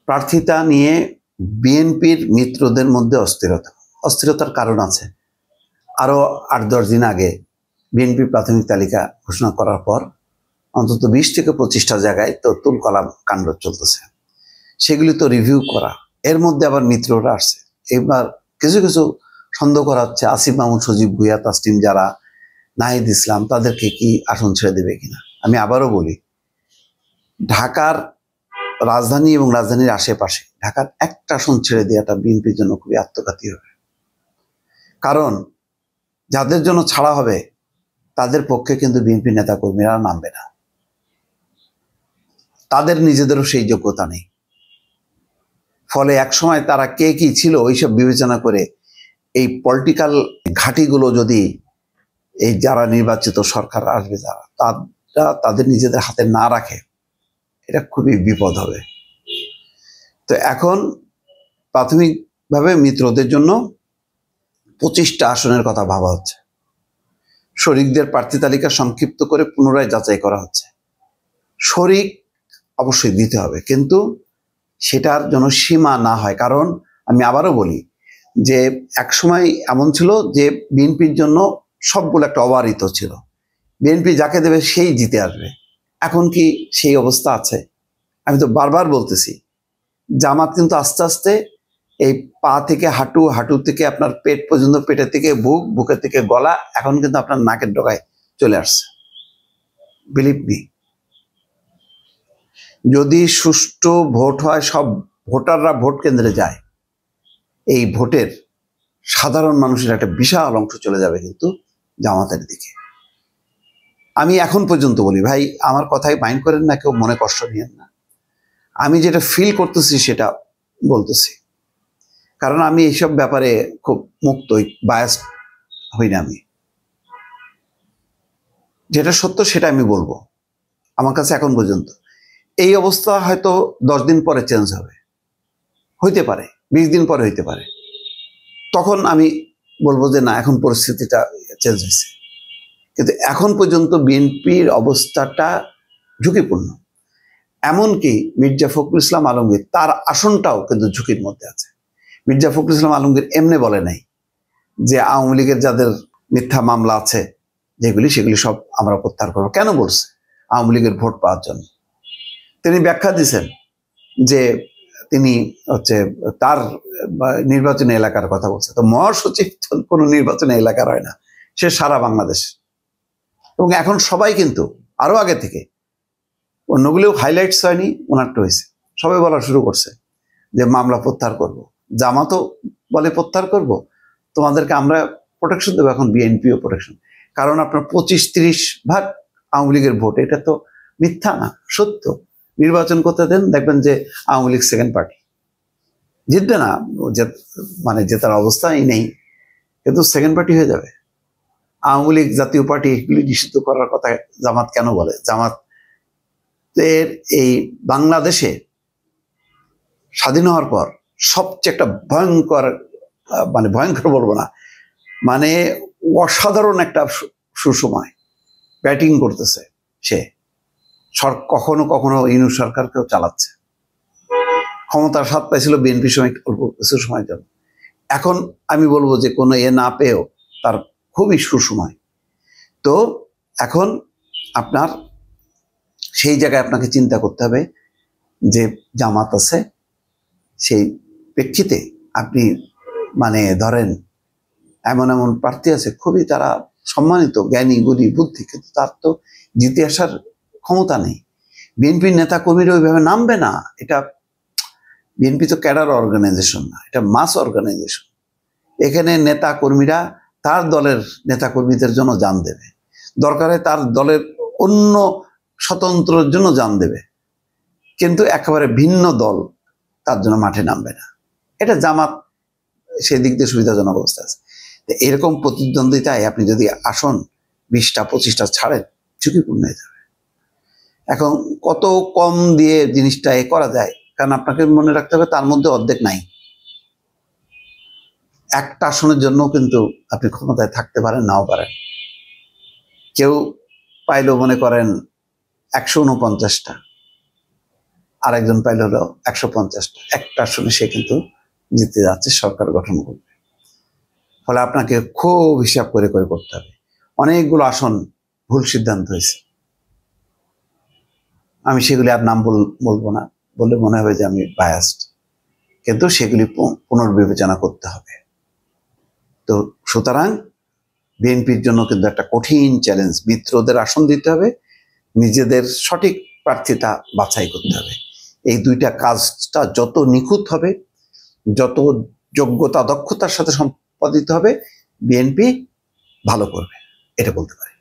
প্রার্থিতা নিয়ে বিএনপির মিত্রদের মধ্যে অস্থিরতার কারণ আছে। আরও ৮-১০ দিন আগে বিএনপি প্রাথমিক তালিকা ঘোষণা করার পর অন্তত ২০ থেকে ২৫টা জায়গায় তো তুলকলাম কাণ্ড চলতেছে, সেগুলি তো রিভিউ করা। এর মধ্যে আবার মিত্ররা আসছে। এবার কিছু কিছু সন্দেহ করা হচ্ছে আসিফ মাহমুদ, সজীব ভুইয়া, তাসনিম যারা, নাহিদ ইসলাম, তাদেরকে কি আসন ছেড়ে দেবে কিনা। আমি আবারও বলি, ঢাকার রাজধানী এবং রাজধানীর আশেপাশে ঢাকার একটা আসন ছেড়ে দেওয়াটা বিএনপির জন্য খুবই আত্মঘাতী হবে। কারণ যাদের জন্য ছাড়া হবে তাদের পক্ষে কিন্তু বিএনপি নেতাকর্মীরা নামবে না, তাদের নিজেদেরও সেই যোগ্যতা নেই। ফলে একসময় তারা কে কি ছিল ওইসব বিবেচনা করে এই পলিটিক্যাল ঘাঁটিগুলো যদি এই যারা নির্বাচিত সরকার আসবে তারা তাদের নিজেদের হাতে না রাখে, এটা খুবই বিপদ হবে। তো এখন প্রাথমিকভাবে মিত্রদের জন্য 25টা আসনের কথা ভাবা হচ্ছে। শরিকদের প্রার্থী তালিকা সংক্ষিপ্ত করে পুনরায় যাচাই করা হচ্ছে। শরিক অবশ্যই দিতে হবে, কিন্তু সেটার জন্য সীমা না হয়। কারণ আমি আবারও বলি যে একসময় এমন ছিল যে বিএনপির জন্য সবগুলো একটা অবারিত ছিল, বিএনপি যাকে দেবে সেই জিতে আসবে। এখন কি সেই অবস্থা আছে? আমি তো বারবার বলতেছি, জামাত কিন্তু আস্তে আস্তে এই পা থেকে হাঁটু, হাঁটু থেকে আপনার পেট পর্যন্ত, পেটের থেকে বুক, বুকের থেকে গলা, এখন কিন্তু আপনার নাকের ডগায় চলে আসছে। বিলিভ মি, যদি সুষ্ঠু ভোট হয়, সব ভোটাররা ভোট কেন্দ্রে যায়, এই ভোটের সাধারণ মানুষের একটা বিশাল অংশ চলে যাবে কিন্তু জামাতের দিকে। আমি এখন পর্যন্ত বলি, ভাই আমার কথাই মাইন্ড করেন না, কেউ মনে কষ্ট নিয়েন না, আমি যেটা ফিল করতেছি সেটা বলতেছি। কারণ আমি এইসব ব্যাপারে খুব মুক্ত, বায়াসড হই না। আমি যেটা সত্য সেটা আমি বলবো। আমার কাছে এখন পর্যন্ত এই অবস্থা হয়তো 10 দিন পরে চেঞ্জ হবে, হইতে পারে 20 দিন পরে হইতে পারে, তখন আমি বলবো যে না, এখন পরিস্থিতিটা চেঞ্জ হয়েছে। কিন্তু এখন পর্যন্ত বিএনপির অবস্থাটা ঝুঁকিপূর্ণ। এমনকি মির্জা ফখরুল ইসলাম আলমগীর, তার আসনটাও কিন্তু ঝুঁকির মধ্যে আছে। মির্জা ফখরুল ইসলাম আলমগীর এমনি বলে নাই যে আওয়ামী লীগের যাদের মিথ্যা মামলা আছে যেগুলি, সেগুলি সব আমরা প্রত্যাহার করবো। কেন বলছে? আওয়ামী লীগের ভোট পাওয়ার জন্য। তিনি ব্যাখ্যা দিয়েছেন যে তিনি তার নির্বাচনী এলাকার কথা বলছে। তো মহাসচিব কোনো নির্বাচনী এলাকার হয় না, সে সারা বাংলাদেশ। এবং এখন সবাই কিন্তু আরো আগে থেকে, অন্যগুলিও হাইলাইটস হয়নি, ওনারটা হয়েছে, সবাই বলা শুরু করছে যে মামলা প্রত্যাহার করব। জামাতও বলে প্রত্যাহার করব, তোমাদেরকে আমরা প্রোটেকশন দেবো। এখন বিএনপিও প্রোটেকশন। কারণ আপনার 25-30 ভাগ আওয়ামী লীগের ভোট, এটা তো মিথ্যা না, সত্য। নির্বাচন করতে দেন, দেখবেন যে আওয়ামী লীগ সেকেন্ড পার্টি জিতবে না, মানে জেতার অবস্থাই নেই, কিন্তু সেকেন্ড পার্টি হয়ে যাবে। আওয়ামী লীগ, জাতীয় পার্টি, এগুলি নিষিদ্ধ করার কথা জামাত কেন বলে? জামাতের এই বাংলাদেশে স্বাধীন হওয়ার পর সবচেয়ে একটা ভয়ঙ্কর, মানে ভয়ঙ্কর বলবো না, মানে অসাধারণ একটা সুসময় ব্যাটিং করতেছে সে। কখনো কখনো ইউনূস সরকারকেও চালাচ্ছে। ক্ষমতার স্বাদ পাইছিল বিএনপি সময়, অল্প কিছু সময়ের জন্য। এখন আমি বলবো যে কোনো না পেয়েও তার খুবই সুসময়। তো এখন আপনার সেই জায়গায় আপনাকে চিন্তা করতে হবে যে জামাত আছে, সেই প্রেক্ষিতে আপনি মানে ধরেন এমন এমন প্রার্থী আছে খুবই তারা সম্মানিত, জ্ঞানী, গুণী, বুদ্ধি, কিন্তু তার তো জিতে আসার ক্ষমতা নেই। বিএনপির নেতা কর্মীরা ওইভাবে নামবে না। এটা বিএনপি তো ক্যাডার অর্গানাইজেশন না, এটা মাস অর্গানাইজেশন। এখানে নেতা কর্মীরা তার দলের নেতা কর্মীদের জন্য জান দেবে, দরকারে তার দলের অন্য স্বতন্ত্রের জন্য জান দেবে, কিন্তু একেবারে ভিন্ন দল তার জন্য মাঠে নামবে না। এটা জামাত সেদিক দিয়ে সুবিধাজনক অবস্থা আছে। এরকম প্রতিদ্বন্দ্বিতায় আপনি যদি আসন 20টা 25টা ছাড়েন, ঝুঁকিপূর্ণ হয়ে যাবে। এখন কত কম দিয়ে জিনিসটা করা যায়, কারণ আপনাকে মনে রাখতে হবে তার মধ্যে অর্ধেক নাই। একটা আসনের জন্য কিন্তু আপনি ক্ষমতায় থাকতে পারেন, নাও পারেন। কেউ পাইলেও মনে করেন 149টা, আরেকজন পাইল হলো 150টা, একটা আসনে সে কিন্তু জিতে যাচ্ছে, সরকার গঠন করবে। ফলে আপনাকে খুব হিসাব করে করে করতে হবে। অনেকগুলো আসন ভুল সিদ্ধান্ত হয়েছে, আমি সেগুলি আর নাম বলবো না, বললে মনে হবে যে আমি বায়াসড, কিন্তু সেগুলি পুনর্বিবেচনা করতে হবে। তো সুতরাং বিএনপির জন্য কিন্তু একটা কঠিন চ্যালেঞ্জ, মিত্রদের আসন দিতে হবে, নিজেদের সঠিক প্রার্থীতা বাছাই করতে হবে। এই দুইটা কাজটা যত নিখুঁত হবে, যত যোগ্যতা দক্ষতার সাথে সম্পাদিত হবে, বিএনপি ভালো করবে, এটা বলতে পারি।